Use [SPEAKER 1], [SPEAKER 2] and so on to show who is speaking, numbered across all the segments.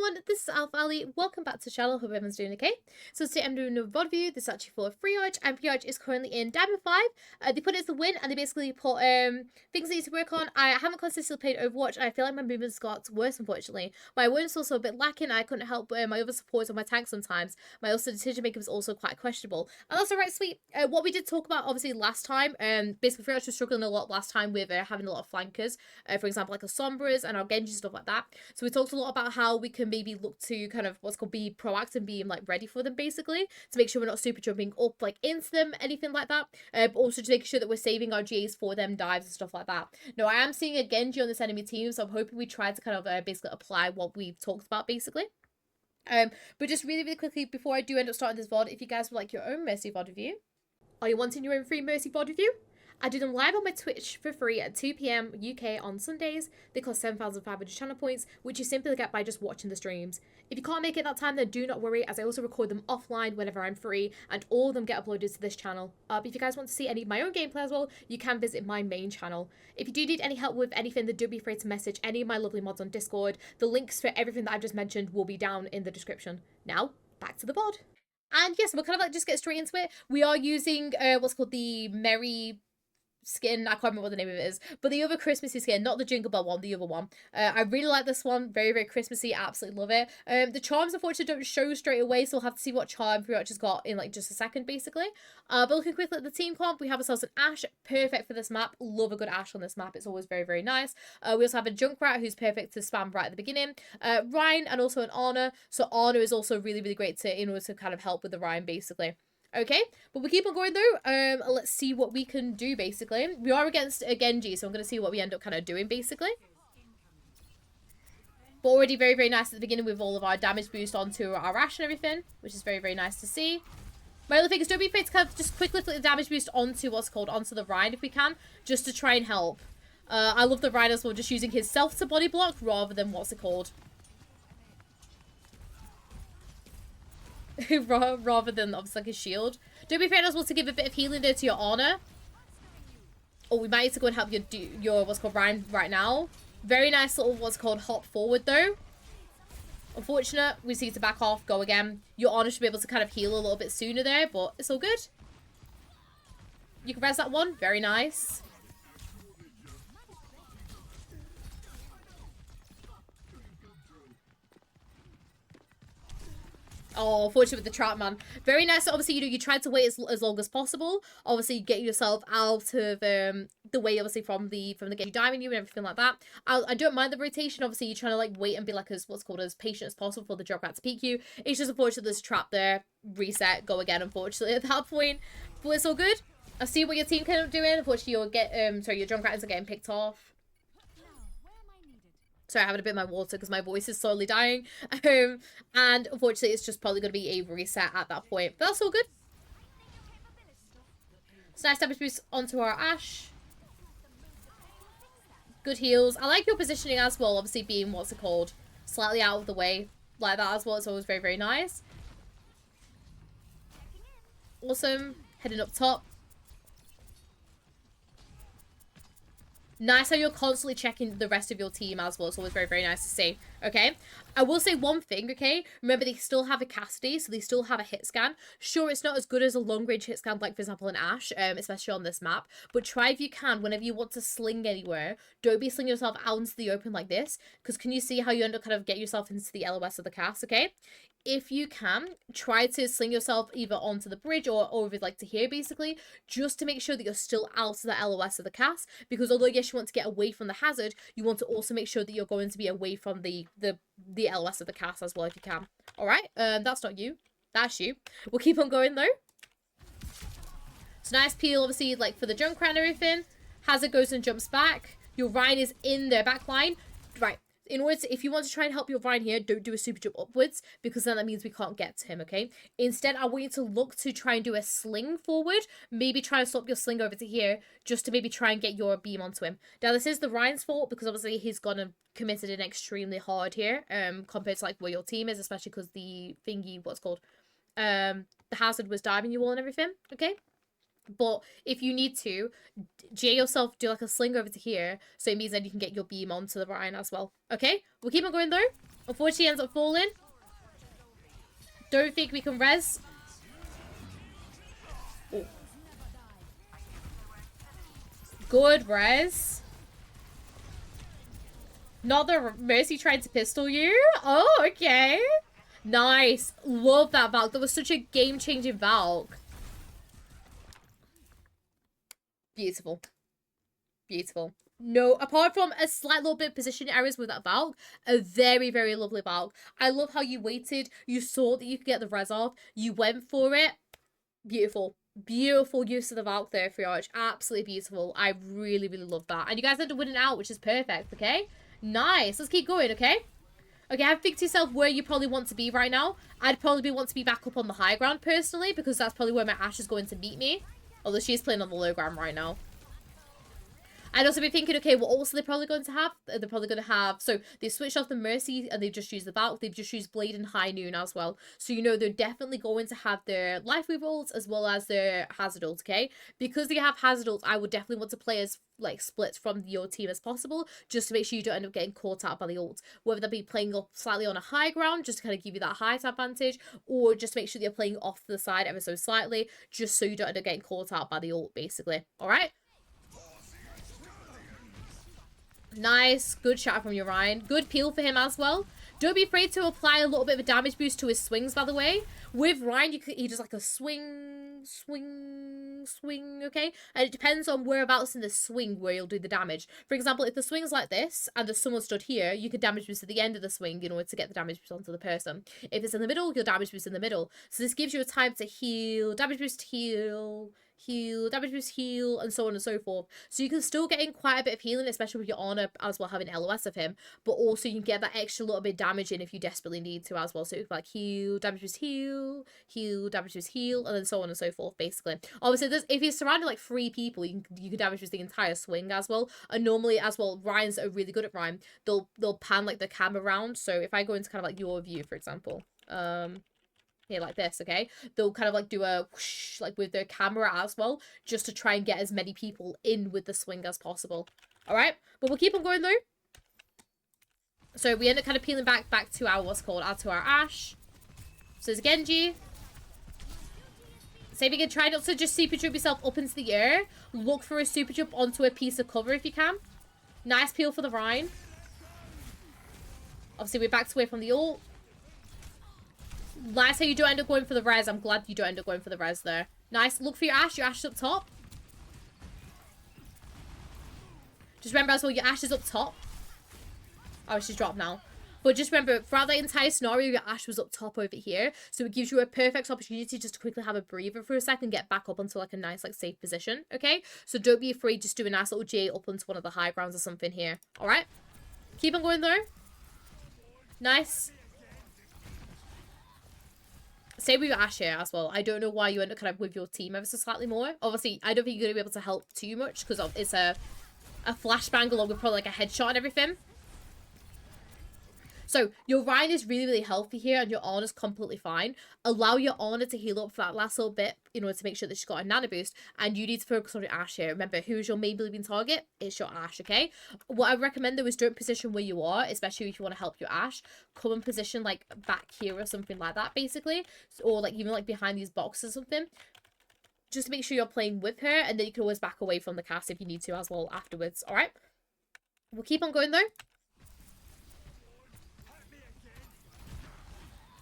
[SPEAKER 1] everyone, this is Alpha Ali. Welcome back to the channel. Hope everyone's doing okay. So today I'm doing a VOD review. This is actually for Fritach, and Fritach is currently in Diamond 5. They put it as the win, and they basically put things they need to work on. I haven't consistently played Overwatch, and I feel like my movements got worse, unfortunately. My awareness was also a bit lacking. I couldn't help my other supports on my tank sometimes. My also decision making was also quite questionable. And that's alright, sweet. What we did talk about, obviously, last time, basically Fritach was struggling a lot last time with having a lot of flankers. For example, like a Sombras and our Genji, stuff like that. So we talked a lot about how we can maybe look to kind of what's called be proactive and being like ready for them, basically, to make sure we're not super jumping up like into them, anything like that. But also to make sure that we're saving our GAs for them dives and stuff like that. Now, I am seeing a Genji on this enemy team, so I'm hoping we try to kind of basically apply what we've talked about, basically. But just really quickly, before I do end up starting this VOD, if you guys would like your own Mercy VOD review, are you wanting your own free Mercy VOD review? I do them live on my Twitch for free at 2 PM UK on Sundays. They cost 7,500 channel points, which you simply get by just watching the streams. If you can't make it that time, then do not worry, as I also record them offline whenever I'm free, and all of them get uploaded to this channel. But if you guys want to see any of my own gameplay as well, you can visit my main channel. If you do need any help with anything, then don't be afraid to message any of my lovely mods on Discord. The links for everything that I've just mentioned will be down in the description. Now, back to the VOD. And yes, we'll kind of like just get straight into it. We are using what's called the Merry skin. I can't remember what the name of it is, but the other Christmassy skin, not the Jingle Bell one, the other one. I really like this one. Very Christmassy. Absolutely love it. The charms unfortunately don't show straight away, so we'll have to see what charm Fritach has got in like just a second, basically. But looking quickly at the team comp, we have ourselves an Ashe, perfect for this map. Love a good Ashe on this map. It's always very nice. We also have a Junkrat who's perfect to spam right at the beginning. Ryan, and also an Ana. So Ana is also really great to in order to kind of help with the Ryan, basically. Okay, but we keep on going though. Let's see what we can do, basically. We are against a Genji, so I'm going to see what we end up kind of doing, basically. But already very nice at the beginning with all of our damage boost onto our Ashe and everything, which is very nice to see. My other thing is, don't be afraid to kind of just quickly flick the damage boost onto onto the Ryan if we can, just to try and help. I love the Ryan as well, just using his self to body block rather than rather than obviously like his shield. Don't be afraid as well to give a bit of healing there to your Ana. Oh, we might need to go and help your what's called Ryan right now. Very nice little what's called hop forward though. Unfortunate, we just need to back off, go again. Your Ana should be able to kind of heal a little bit sooner there, but it's all good. You can res that one, very nice. Oh, unfortunately with the trap, man. Very nice. Obviously, you tried to wait as long as possible. Obviously, get yourself out of the way, obviously, from the Genji diving you and everything like that. I don't mind the rotation. Obviously, you're trying to like wait and be like as patient as possible for the Junkrat to peek you. It's just unfortunate there's a trap there. Reset, go again, unfortunately, at that point. But it's all good. I see what your team can end up doing. Unfortunately, your Junkrat are getting picked off. Sorry, I having a bit of my water because my voice is slowly dying. And unfortunately, it's just probably going to be a reset at that point. But that's all good. So nice damage boost onto our Ashe. Good heals. I like your positioning as well, obviously being, slightly out of the way. Like that as well. It's always very nice. Awesome. Heading up top. Nice how you're constantly checking the rest of your team as well. It's always very nice to see. Okay. I will say one thing, okay? Remember, they still have a Cassidy, so they still have a hit scan. Sure, it's not as good as a long-range hit scan, like, for example, an Ashe, especially on this map. But try if you can, whenever you want to sling anywhere, don't be slinging yourself out into the open like this. Because can you see how you end up kind of getting yourself into the LOS of the cast, okay? If you can, try to sling yourself either onto the bridge or over like to here, basically, just to make sure that you're still out of the LOS of the cast. Because although yes, you want to get away from the hazard, you want to also make sure that you're going to be away from the LOS of the cast as well if you can. All right, that's not you, that's you. We'll keep on going though. So nice peel, obviously, like for the Junkrat and everything. Hazard goes and jumps back. Your Ryan is in their back line. Right. In order to, if you want to try and help your Ryan here, don't do a super jump upwards, because then that means we can't get to him, okay? Instead, I want you to look to try and do a sling forward. Maybe try and swap your sling over to here, just to maybe try and get your beam onto him. Now, this is the Ryan's fault, because obviously he's gonna committed in extremely hard here, compared to like where your team is, especially because the thingy, the hazard was diving you all and everything, okay? But if you need to, J yourself, do like a sling over to here, so it means that you can get your beam onto the Ryan as well. Okay, we'll keep on going though. Unfortunately, he ends up falling. Don't think we can res. Oh. Good res. Not the Mercy tried to pistol you. Oh, okay. Nice. Love that Valk. That was such a game-changing Valk. Beautiful. Beautiful. No, apart from a slight little bit of position errors with that Valk, a very, very lovely Valk. I love how you waited. You saw that you could get the res off. You went for it. Beautiful. Beautiful use of the Valk there, Fritach. Absolutely beautiful. I really, really love that. And you guys end up winning out, which is perfect, okay? Nice. Let's keep going, okay? Okay, have a think to yourself where you probably want to be right now. I'd probably want to be back up on the high ground, personally, because that's probably where my Ashe is going to meet me. Although she's playing on the low ground right now. I'd also be thinking, okay, what also they're probably going to have? They're probably going to have... So, they've switched off the Mercy, and they've just used the Valk. They've just used Blade and High Noon as well. So, you know, they're definitely going to have their Life Weave ults, as well as their Hazard ult, okay? Because they have Hazard ults, I would definitely want to play as, like, split from your team as possible, just to make sure you don't end up getting caught out by the ult. Whether that be playing up slightly on a high ground, just to kind of give you that height advantage, or just make sure that you're playing off to the side ever so slightly, just so you don't end up getting caught out by the ult, basically. Alright? Nice. Good shot from your Ryan. Good peel for him as well. Don't be afraid to apply a little bit of a damage boost to his swings, by the way. With Ryan, he does like a swing, swing, swing, okay? And it depends on whereabouts in the swing where you'll do the damage. For example, if the swing's like this, and there's someone stood here, you could damage boost at the end of the swing in order to get the damage boost onto the person. If it's in the middle, you'll damage boost in the middle. So this gives you a time to heal, damage boost, heal, heal, damage boost, heal, and so on and so forth. So you can still get in quite a bit of healing, especially with your Honor as well having LOS of him, but also you can get that extra little bit of damage in if you desperately need to as well. So like heal, damage boost, heal, heal, damage boost, heal, and then so on and so forth, basically. Obviously, if you're surrounded like 3 people, you can damage boost the entire swing as well. And normally as well, Ryans are really good at Ryan. They'll pan like the camera around. So if I go into kind of like your view, for example, here like this, okay, they'll kind of like do a whoosh, like with their camera as well, just to try and get as many people in with the swing as possible. All right, but we'll keep on going though. So we end up kind of peeling back to our to our Ashe. So there's Genji. Same again, try not to just super jump yourself up into the air. Look for a super jump onto a piece of cover if you can. Nice peel for the Rhine. Obviously we're backed away from the ult. Nice how you don't end up going for the res. I'm glad you don't end up going for the res there. Nice. Look for your Ashe. Your Ashe is up top. Just remember as well, your Ashe is up top. Oh, she's dropped now. But just remember, throughout that entire scenario, your Ashe was up top over here. So it gives you a perfect opportunity just to quickly have a breather for a second, get back up onto like a nice, like, safe position. Okay? So don't be afraid. Just do a nice little J up onto one of the high grounds or something here. Alright? Keep on going though. Nice. Same with your Ashe here as well. I don't know why you end up kind of with your team ever so slightly more. Obviously, I don't think you're going to be able to help too much because it's a flashbang along with probably like a headshot and everything. So, your Ryan is really, really healthy here and your Honor is completely fine. Allow your Honor to heal up for that last little bit in order to make sure that she's got a nano boost. And you need to focus on your Ashe here. Remember, who's your main bleeding target? It's your Ashe, okay? What I recommend though is don't position where you are, especially if you want to help your Ashe. Come and position like back here or something like that, basically. Or like even like behind these boxes or something. Just to make sure you're playing with her, and then you can always back away from the cast if you need to as well afterwards, alright? We'll keep on going though.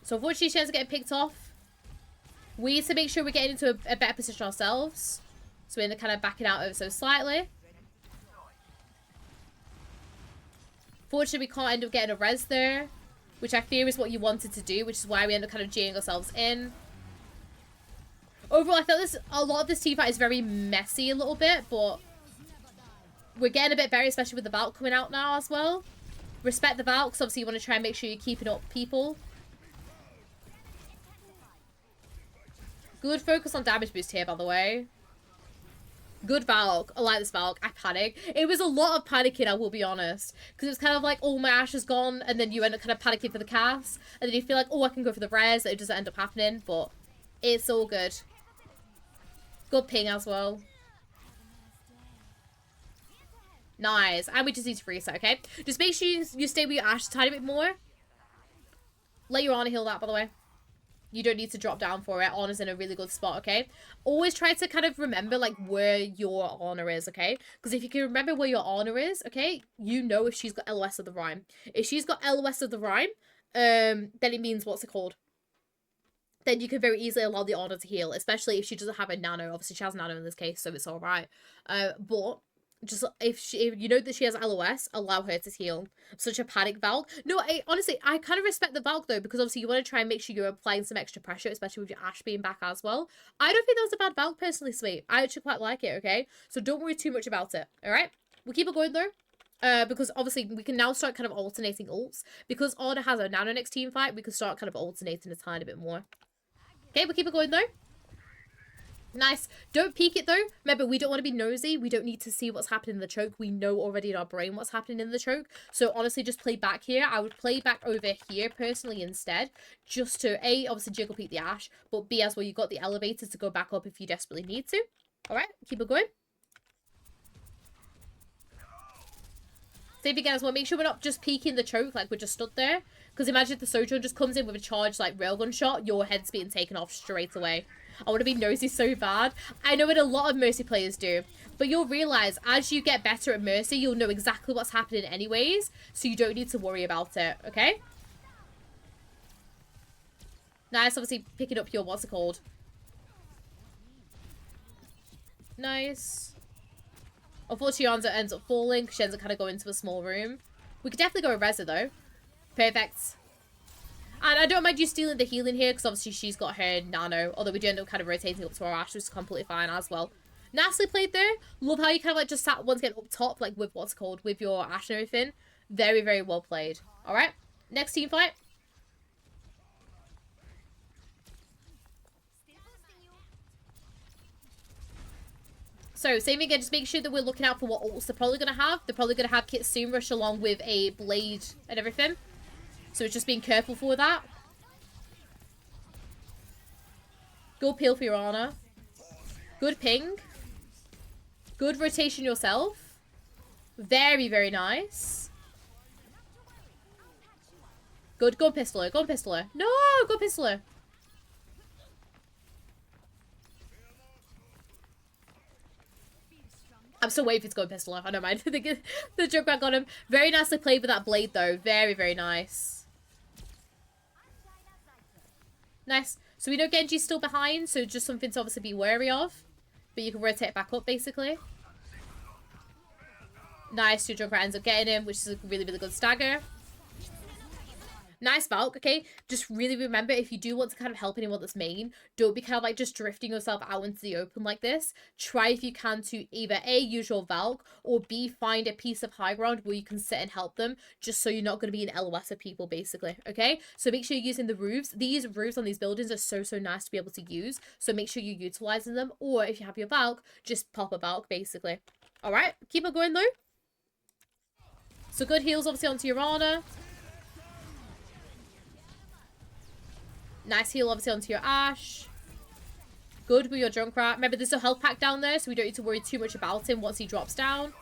[SPEAKER 1] So unfortunately, she ends up getting picked off. We need to make sure we're getting into a better position ourselves. So we end up kind of backing out ever so slightly. Fortunately, we can't end up getting a res there, which I fear is what you wanted to do, which is why we end up kind of J'ing ourselves in. Overall, I felt a lot of this team fight is very messy a little bit, but we're getting a bit better, especially with the Valk coming out now as well. Respect the Valk, because obviously you want to try and make sure you're keeping up people. Good focus on damage boost here, by the way. Good Valk. I like this Valk. I panic. It was a lot of panicking, I will be honest. Because it was kind of like, oh, my Ashe is gone. And then you end up kind of panicking for the cast. And then you feel like, oh, I can go for the res. It doesn't end up happening. But it's all good. Good ping as well. Nice. And we just need to reset, okay? Just make sure you stay with your Ashe a tiny bit more. Let your Honor heal that, by the way. You don't need to drop down for it. Honor's in a really good spot, okay? Always try to kind of remember, like, where your Honor is, okay? Because if you can remember where your Honor is, okay, you know if she's got LOS of the Rhyme. If she's got LOS of the Rhyme, then it means, what's it called? Then you can very easily allow the Honor to heal, especially if she doesn't have a Nano. Obviously, she has Nano in this case, so it's alright. But just if you know that she has LOS, allow her to heal. Such a panic Valk. No, honestly, I kind of respect the Valk though, because obviously you want to try and make sure you're applying some extra pressure, especially with your Ashe being back as well. I don't think that was a bad Valk personally, Sweet. I actually quite like it, okay? So don't worry too much about it, alright? We'll keep it going though. Because obviously we can now start kind of alternating ults. Because Honor has a Nano next team fight, we can start kind of alternating a tiny bit more. Okay, we'll keep it going though. Nice. Don't peek it though. Remember, we don't want to be nosy. We don't need to see what's happening in the choke. We know already in our brain what's happening in the choke. So honestly, just play back here. I would play back over here personally instead. Just to A, obviously jiggle peek the Ashe. But B as well, you got the elevator to go back up if you desperately need to. Alright, keep it going. Save again as well. Make sure we're not just peeking the choke like we're just stood there. Because imagine if the Sojourn just comes in with a charged like railgun shot, your head's being taken off straight away. I want to be nosy so bad. I know what a lot of Mercy players do. But you'll realise as you get better at Mercy, you'll know exactly what's happening anyways. So you don't need to worry about it, okay? Nice, obviously picking up your, what's it called? Nice. Unfortunately, Yonza ends up falling because she ends up kind of going into a small room. We could definitely go with Reza though. Perfect. And I don't mind you stealing the healing here because obviously she's got her Nano. Although we do end up kind of rotating up to our Ashe, which is completely fine as well. Nicely played there. Love how you kind of like just sat once again up top, like with what's called, with your Ashe and everything. Very, very well played. Alright, next team fight. So, same again, just make sure that we're looking out for what ults they're probably going to have. They're probably going to have Kitsune Rush along with a Blade and everything. So it's just being careful for that. Go peel for your Honor. Good ping. Good rotation yourself. Very, very nice. Good. Go pistoler. Go pistoler. No! Go pistoler. I'm still waiting for it to go pistoler. I don't mind. The joke back on him. Very nicely played with that blade though. Very, very nice. Nice. So we know Genji's still behind, so just something to obviously be wary of. But you can rotate back up, basically. Nice. Your Junkrat ends up getting him, which is a really, really good stagger. Nice Valk, okay? Just really remember, if you do want to kind of help anyone that's main, don't be kind of like just drifting yourself out into the open like this. Try if you can to either A, use your Valk, or B, find a piece of high ground where you can sit and help them, just so you're not going to be an LOS of people, basically, okay? So make sure you're using the roofs. These roofs on these buildings are so, so nice to be able to use, so make sure you're utilizing them, or if you have your Valk, just pop a Valk, basically. Alright, keep it going, though. So good heals, obviously, onto your Honor. Nice heal, obviously, onto your Ashe. Good with your Junkrat. Remember, there's a health pack down there, so we don't need to worry too much about him once he drops down.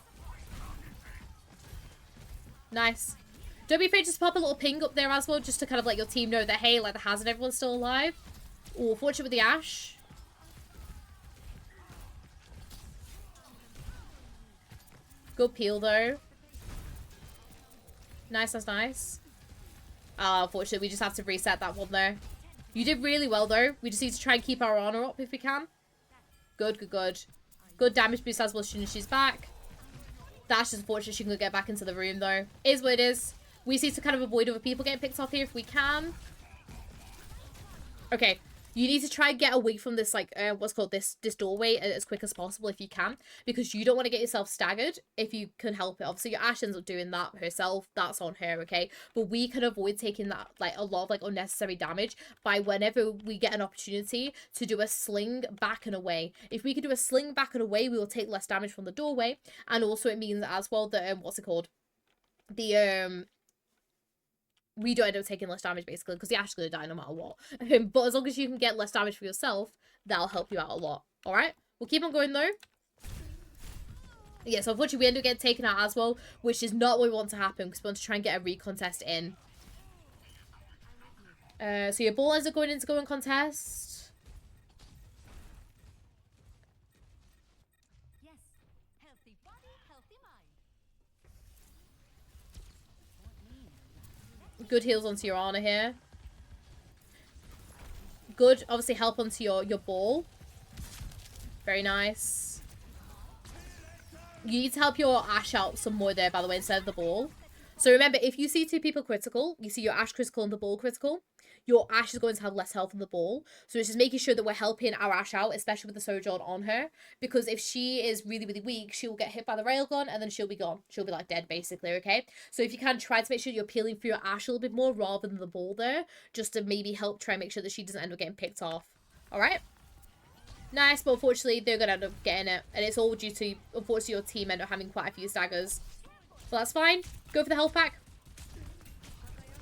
[SPEAKER 1] Nice. Don't be afraid to just pop a little ping up there as well, just to kind of let your team know that, hey, like, the hazard, everyone's still alive. Oh, fortunate with the Ashe. Good peel, though. Nice, that's nice. Unfortunately, we just have to reset that one there. You did really well, though. We just need to try and keep our Honor up if we can. Good, good, good. Good damage boost as well as soon as she's back. That's just unfortunate she can get back into the room, though. It is what it is. We just need to kind of avoid other people getting picked off here if we can. Okay. You need to try and get away from this, like, what's called this doorway as quick as possible if you can. Because you don't want to get yourself staggered if you can help it. Obviously, your Ashe ends up doing that herself. That's on her, okay? But we can avoid taking that, like, a lot of, like, unnecessary damage by whenever we get an opportunity to do a sling back and away. If we can do a sling back and away, we will take less damage from the doorway. And also it means as well that, what's it called? We don't end up taking less damage, basically, because the Ashe is going to die no matter what. But as long as you can get less damage for yourself, that'll help you out a lot. Alright? We'll keep on going though. Yeah, so unfortunately we end up getting taken out as well, which is not what we want to happen because we want to try and get a recontest in. So your ball ends up going into going contest.
[SPEAKER 2] Yes. Healthy body, healthy mind.
[SPEAKER 1] Good heals onto your Ana here. Good, obviously help onto your ball. Very nice. You need to help your Ashe out some more there, by the way, instead of the ball. So remember, if you see two people critical, you see your Ashe critical and the ball critical, your Ashe is going to have less health than the ball. So it's just making sure that we're helping our Ashe out, especially with the Sojourn on her. Because if she is really, really weak, she will get hit by the railgun and then she'll be gone. She'll be like dead, basically, okay? So if you can, try to make sure you're peeling for your Ashe a little bit more rather than the ball there, just to maybe help try and make sure that she doesn't end up getting picked off. Alright? Nice, but unfortunately, they're going to end up getting it. And it's all due to, unfortunately, your team end up having quite a few staggers. But that's fine. Go for the health pack.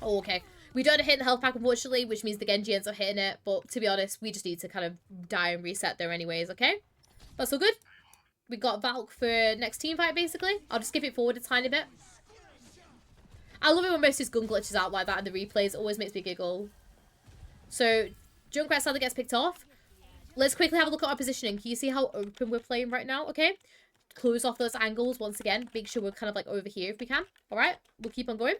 [SPEAKER 1] Oh, okay. We don't hit the health pack, unfortunately, which means the Genji ends up hitting it. But to be honest, we just need to kind of die and reset there anyways, okay? That's all good. We got Valk for next team fight, basically. I'll just skip it forward a tiny bit. I love it when most of his gun glitches out like that in the replays. It always makes me giggle. So, Junkrat sadly gets picked off. Let's quickly have a look at our positioning. Can you see how open we're playing right now? Okay. Close off those angles once again. Make sure we're kind of like over here if we can. Alright. We'll keep on going.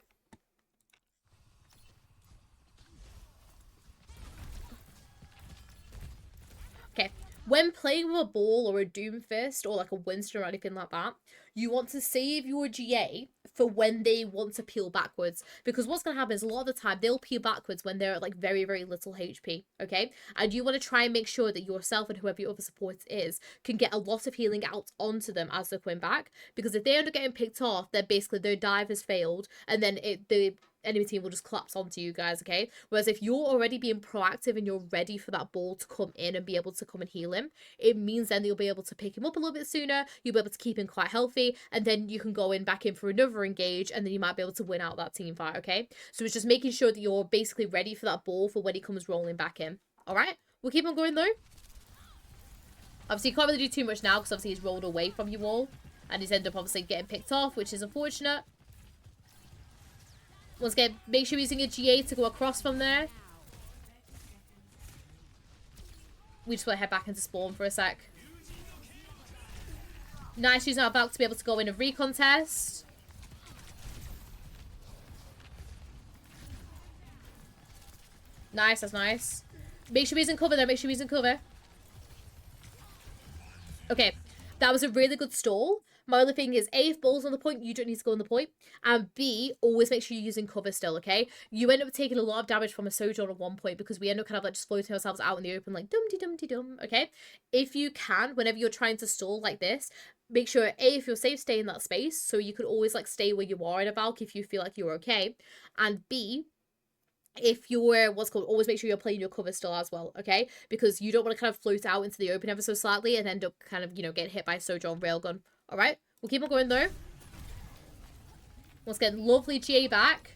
[SPEAKER 1] Okay. When playing with a ball or a Doomfist or like a Winston or anything like that, you want to save your GA for when they want to peel backwards. Because what's going to happen is a lot of the time they'll peel backwards when they're at like very, very little HP, okay? And you want to try and make sure that yourself and whoever your other support is can get a lot of healing out onto them as they're coming back. Because if they end up getting picked off, then basically their dive has failed and then the enemy team will just collapse onto you guys, okay? Whereas if you're already being proactive and you're ready for that ball to come in and be able to come and heal him, it means then you'll be able to pick him up a little bit sooner, you'll be able to keep him quite healthy, and then you can go in back in for another engage, and then you might be able to win out that team fight, okay? So it's just making sure that you're basically ready for that ball for when he comes rolling back in. Alright? We'll keep on going though. Obviously, you can't really do too much now because obviously he's rolled away from you all, and he's ended up obviously getting picked off, which is unfortunate. Once again, make sure you're using a GA to go across from there. We just want to head back into spawn for a sec. Nice using our Valk to be able to go in a recontest. Nice, that's nice. Make sure we're using cover there, make sure we're using cover. Okay, that was a really good stall. My other thing is, A, if ball's on the point, you don't need to go on the point. And B, always make sure you're using cover still, okay? You end up taking a lot of damage from a Sojourn at one point because we end up kind of like just floating ourselves out in the open like dum-de-dum-de-dum, okay? If you can, whenever you're trying to stall like this, make sure, A, if you're safe, stay in that space. So you could always like stay where you are in a Valk if you feel like you're okay. And B, if you're always make sure you're playing your cover still as well, okay? Because you don't want to kind of float out into the open ever so slightly and end up kind of, you know, getting hit by a Sojourn railgun. Alright, we'll keep on going though. Once again, lovely GA back.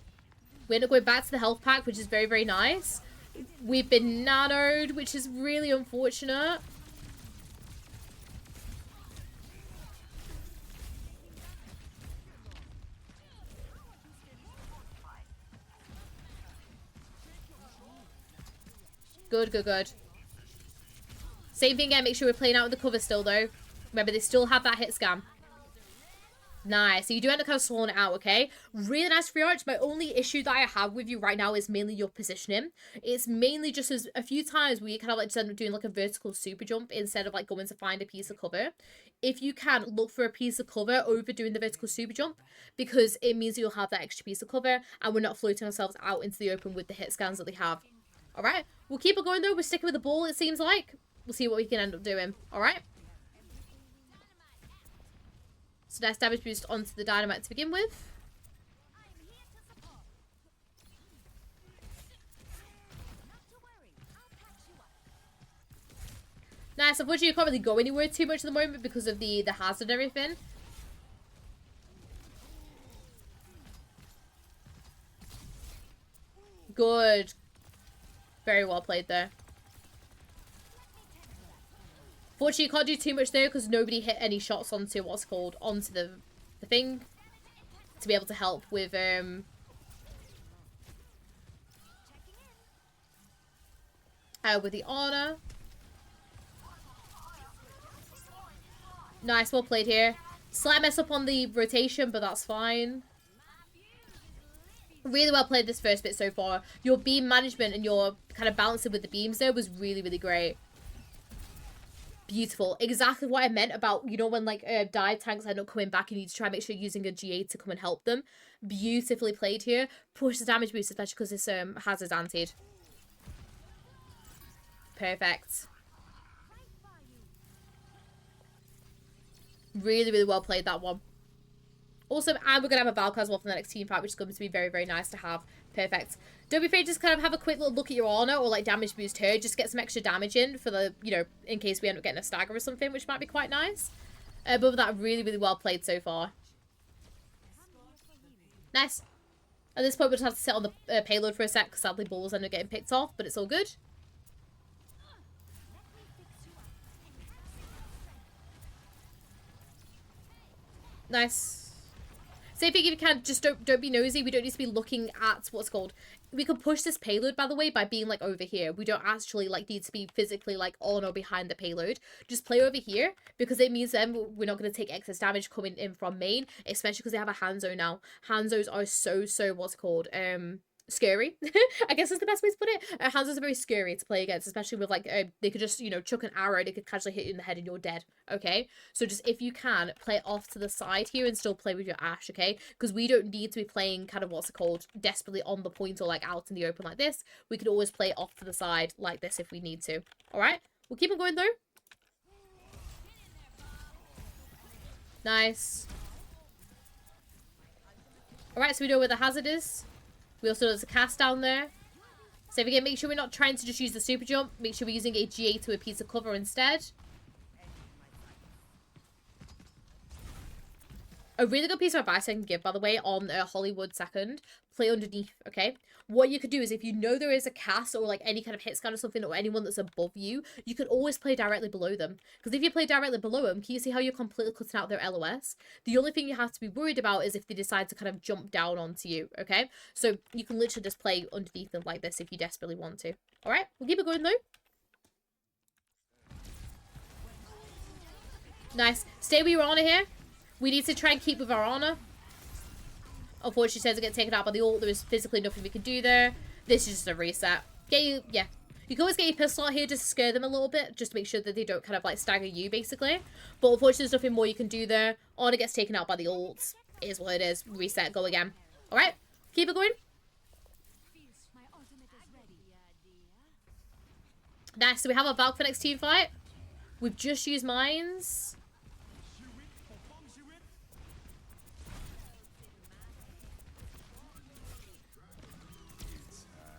[SPEAKER 1] We end up going back to the health pack, which is very, very nice. We've been nanoed, which is really unfortunate. Good, good, good. Same thing again, make sure we're playing out with the cover still though. Remember, they still have that hit scam. Nice. So you do end up kind of slowing it out, okay? Really nice free arch. My only issue that I have with you right now is mainly your positioning. It's mainly just as a few times we kind of like just end up doing like a vertical super jump instead of like going to find a piece of cover. If you can, look for a piece of cover over doing the vertical super jump because it means you'll have that extra piece of cover and we're not floating ourselves out into the open with the hit scans that they have. Alright? We'll keep it going though. We're sticking with the ball, it seems like. We'll see what we can end up doing. Alright? So nice damage boost onto the dynamite to begin with. Nice. Unfortunately, you can't really go anywhere too much at the moment because of the hazard and everything. Good. Very well played there. Fortunately, you can't do too much there because nobody hit any shots onto what's called onto the thing to be able to help with the honor. Nice, well played here. Slight mess up on the rotation, but that's fine. Really well played this first bit so far. Your beam management and your kind of balancing with the beams there was really, really great. Beautiful. Exactly what I meant about, you know, when like dive tanks end up coming back, you need to try and make sure you're using a GA to come and help them. Beautifully played here. Push the damage boost, especially because this has his anti. Perfect. Really, really well played that one. Awesome, and we're going to have a Valkyrie as well for the next team fight, which is going to be very, very nice to have. Perfect. Don't be afraid to just kind of have a quick little look at your honor or like damage boost her. Just get some extra damage in for the, you know, in case we end up getting a stagger or something, which might be quite nice. But with that, really, really well played so far. Nice. At this point, we'll just have to sit on the payload for a sec because sadly balls end up getting picked off, but it's all good. Nice. Same thing if you can, just don't be nosy. We don't need to be looking at what's called. We can push this payload, by the way, by being like over here. We don't actually like need to be physically like on or behind the payload. Just play over here because it means then we're not going to take excess damage coming in from main, especially because they have a Hanzo now. Hanzos are so what's called scary. I guess that's the best way to put it. Hanzos are very scary to play against, especially with like they could just, you know, chuck an arrow, they could casually hit you in the head and you're dead. Okay, so just if you can play off to the side here and still play with your Ashe, okay, because we don't need to be playing kind of what's it called desperately on the point or like out in the open like this. We could always play off to the side like this if we need to. All right, we'll keep on going though. Nice. All right, so we know where the hazard is. We also know there's a cast down there. So again, make sure we're not trying to just use the super jump. Make sure we're using a GA to a piece of cover instead. A really good piece of advice I can give, by the way, on Hollywood second, play underneath, okay? What you could do is if you know there is a cast or like any kind of hit scan or something or anyone that's above you, you could always play directly below them. Because if you play directly below them, can you see how you're completely cutting out their LOS? The only thing you have to be worried about is if they decide to kind of jump down onto you, okay? So you can literally just play underneath them like this if you desperately want to. All right, we'll keep it going though. Nice. Stay with your honor here. We need to try and keep with our honor. Unfortunately, says to get taken out by the ult. There is physically nothing we can do there. This is just a reset. You can always get your pistol out here just to scare them a little bit, just to make sure that they don't kind of like stagger you, basically. But unfortunately, there's nothing more you can do there. Honor gets taken out by the ult. It is what it is. Reset, go again. All right, keep it going. Nice. So we have our Valk for next team fight. We've just used mines.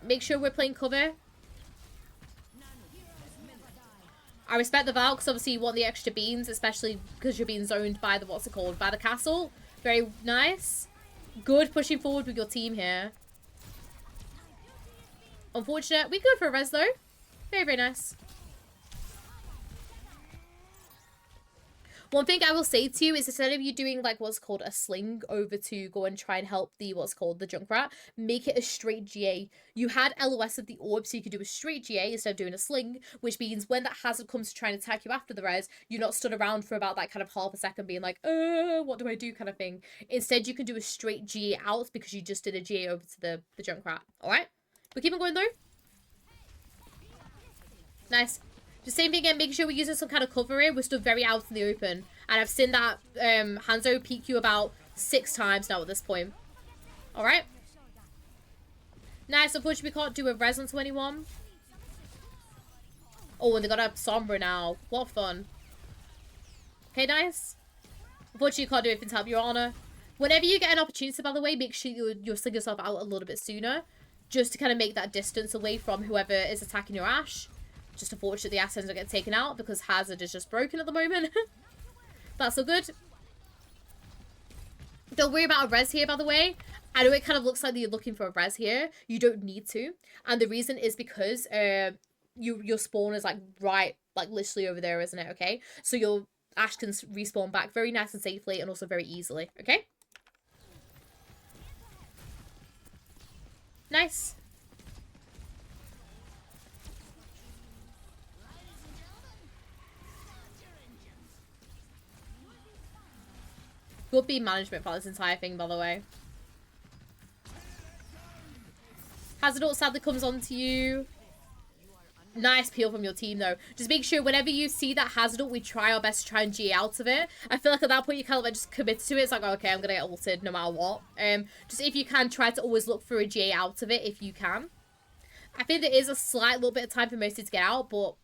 [SPEAKER 1] Make sure we're playing cover. I respect the Valk, because obviously you want the extra beans, especially because you're being zoned by the, what's it called, by the castle. Very nice. Good pushing forward with your team here. Unfortunate. We go for a res though. Very, very nice. One thing I will say to you is instead of you doing like what's called a sling over to go and try and help the what's called the Junkrat, make it a straight GA. You had LOS of the orb, so you could do a straight GA instead of doing a sling, which means when that hazard comes to try and attack you after the res, you're not stood around for about that kind of half a second being like, what do I do kind of thing. Instead, you can do a straight GA out because you just did a GA over to the Junkrat. Alright? But keep on going though. Nice. The same thing again, making sure we're using some kind of cover here. We're still very out in the open. And I've seen that Hanzo peek you about 6 times now at this point. Alright. Nice. Unfortunately, we can't do a res onto anyone. Oh, and they got a Sombra now. What fun. Okay, nice. Unfortunately, you can't do anything to help your honor. Whenever you get an opportunity, by the way, make sure you'll sling yourself out a little bit sooner. Just to kind of make that distance away from whoever is attacking your Ashe. Just unfortunate the Ascens don't get taken out because Hazard is just broken at the moment. That's all good. Don't worry about a res here, by the way. I know it kind of looks like you're looking for a res here. You don't need to. And the reason is because your spawn is like right, like literally over there, isn't it? Okay, so your Ash can respawn back very nice and safely, and also very easily. Okay, nice. Good beam management for this entire thing, by the way. Hazard ult sadly comes onto you. Nice peel from your team, though. Just make sure whenever you see that hazard ult, we try our best to try and G out of it. I feel like at that point, you kind of like just commit to it. It's like, okay, I'm going to get ulted no matter what. Just if you can, try to always look for a GA out of it if you can. I think there is a slight little bit of time for Mercy to get out, but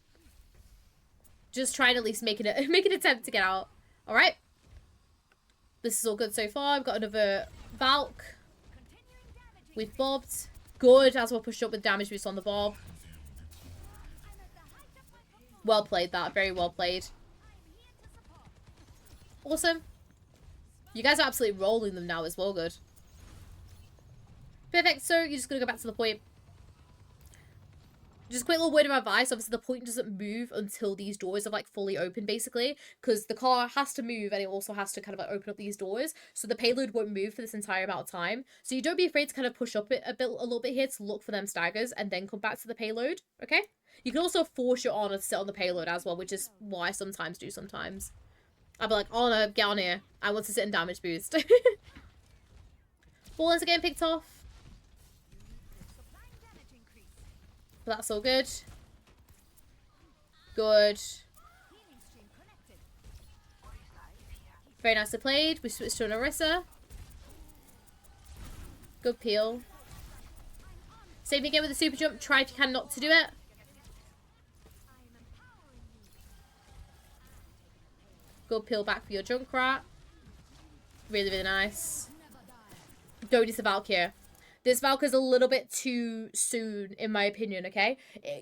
[SPEAKER 1] just try and at least make an attempt to get out. All right. This is all good so far. I've got another Valk. We've bobbed. Good, as we'll push up with damage boost on the bob. Well played that. Very well played. Awesome. You guys are absolutely rolling them now as well. Good. Perfect. So you're just going to go back to the point. Just a quick little word of advice. Obviously, the point doesn't move until these doors are like fully open, basically, because the car has to move and it also has to kind of like open up these doors. So the payload won't move for this entire amount of time. So you don't be afraid to kind of push up it a little bit here to look for them staggers and then come back to the payload. Okay. You can also force your honor to sit on the payload as well, which is what I sometimes do. Sometimes I'll be like, honor, get on here. I want to sit in damage boost. Ballers are getting picked off. But that's all good. Good. Very nicely played. We switched to an Orisa. Good peel. Same again with the super jump. Try if you can not to do it. Good peel back for your Junkrat. Really, really nice. Don't need the Valk here. This Valk is a little bit too soon, in my opinion, okay?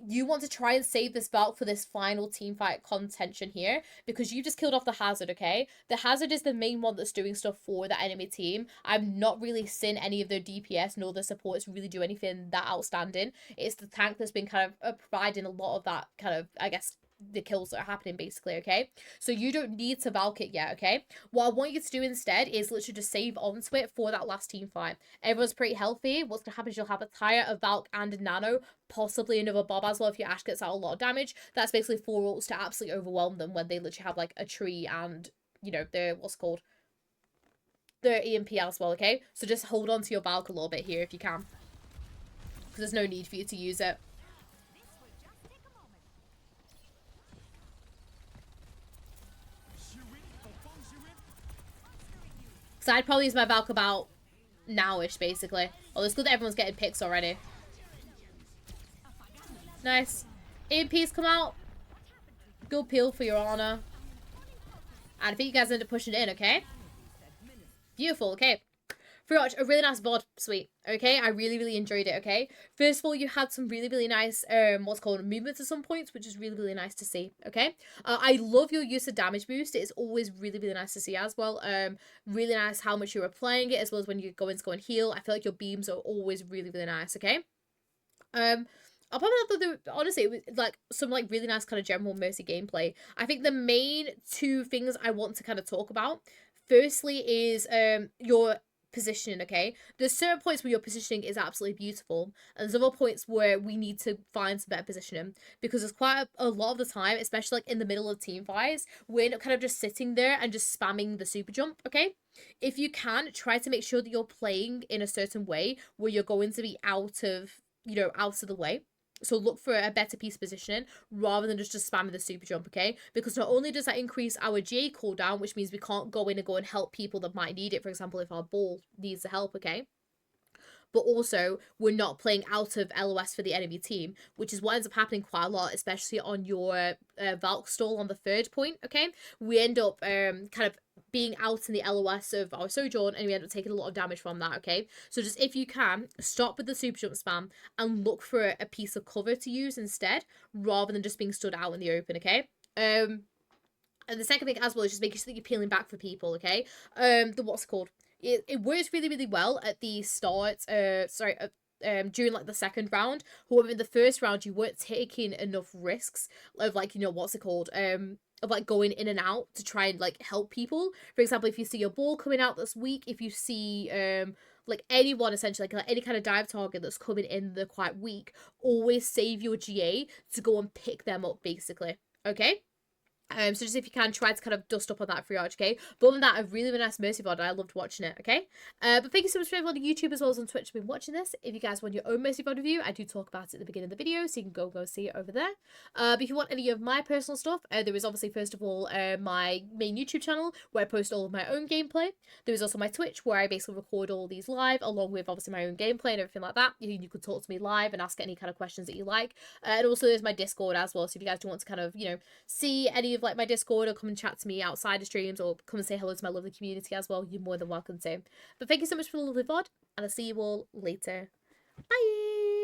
[SPEAKER 1] You want to try and save this Valk for this final teamfight contention here, because you just killed off the Hazard, okay? The Hazard is the main one that's doing stuff for the enemy team. I've not really seen any of their DPS nor their supports really do anything that outstanding. It's the tank that's been kind of providing a lot of that kind of, I guess, the kills that are happening, basically, okay? So you don't need to Valk it yet, okay? What I want you to do instead is literally just save onto it for that last team fight. Everyone's pretty healthy. What's going to happen is you'll have a Tyre, a Valk, and a Nano, possibly another Bob as well if your Ash gets out a lot of damage. That's basically 4 ults to absolutely overwhelm them when they literally have, like, a tree and, you know, the, what's called? The EMP as well, okay? So just hold on to your Valk a little bit here if you can. Because there's no need for you to use it. So I'd probably use my Valk about now-ish, basically. Although it's good that everyone's getting picks already. Nice. EMPs come out. Good peel for your honor. And I think you guys end up pushing it in, okay? Beautiful, okay. Fritach, a really nice VOD, sweet, okay? I really, really enjoyed it, okay? First of all, you had some really, really nice, what's called movements at some points, which is really, really nice to see, okay? I love your use of damage boost. It is always really, really nice to see as well. Really nice how much you're applying it, as well as when you go in to go and heal. I feel like your beams are always really, really nice, okay? I'll probably have to do, honestly, it was like some like really nice kind of general Mercy gameplay. I think the main two things I want to kind of talk about, firstly is your positioning, okay? There's certain points where your positioning is absolutely beautiful, and there's other points where we need to find some better positioning, because there's quite a lot of the time, especially like in the middle of team fights, we're not kind of just sitting there and just spamming the super jump, okay? If you can, try to make sure that you're playing in a certain way where you're going to be out of, you know, out of the way. So look for a better piece of positioning rather than just spamming the super jump, okay? Because not only does that increase our GA cooldown, which means we can't go in and help people that might need it, for example, if our ball needs the help, okay? But also, we're not playing out of LOS for the enemy team, which is what ends up happening quite a lot, especially on your Valk stall on the third point, okay? We end up kind of being out in the LOS of our Sojourn, and we end up taking a lot of damage from that, okay? So just, if you can, stop with the super jump spam and look for a piece of cover to use instead, rather than just being stood out in the open, okay? And the second thing as well is just making sure that you're peeling back for people, okay? What's it called? It works really, really well at the start, during like the second round. However, in the first round, you weren't taking enough risks of like, you know, what's it called? Of like going in and out to try and like help people. For example, if you see a ball coming out that's weak, if you see like anyone essentially, like any kind of dive target that's coming in they're quite weak, always save your GA to go and pick them up basically. Okay? So just if you can, try to kind of dust up on that free arch, okay? But other than that, a really, really nice Mercy VOD. I loved watching it, okay? But thank you so much for everyone on YouTube as well as on Twitch who've been watching this. If you guys want your own Mercy VOD review, I do talk about it at the beginning of the video, so you can go see it over there. But if you want any of my personal stuff, there is obviously, first of all, my main YouTube channel where I post all of my own gameplay. There is also my Twitch where I basically record all these live, along with obviously my own gameplay and everything like that. You could talk to me live and ask any kind of questions that you like. And also there's my Discord as well, so if you guys do want to kind of, you know, see any of like my Discord or come and chat to me outside of streams or come and say hello to my lovely community as well, you're more than welcome to. But thank you so much for the lovely VOD, and I'll see you all later. Bye!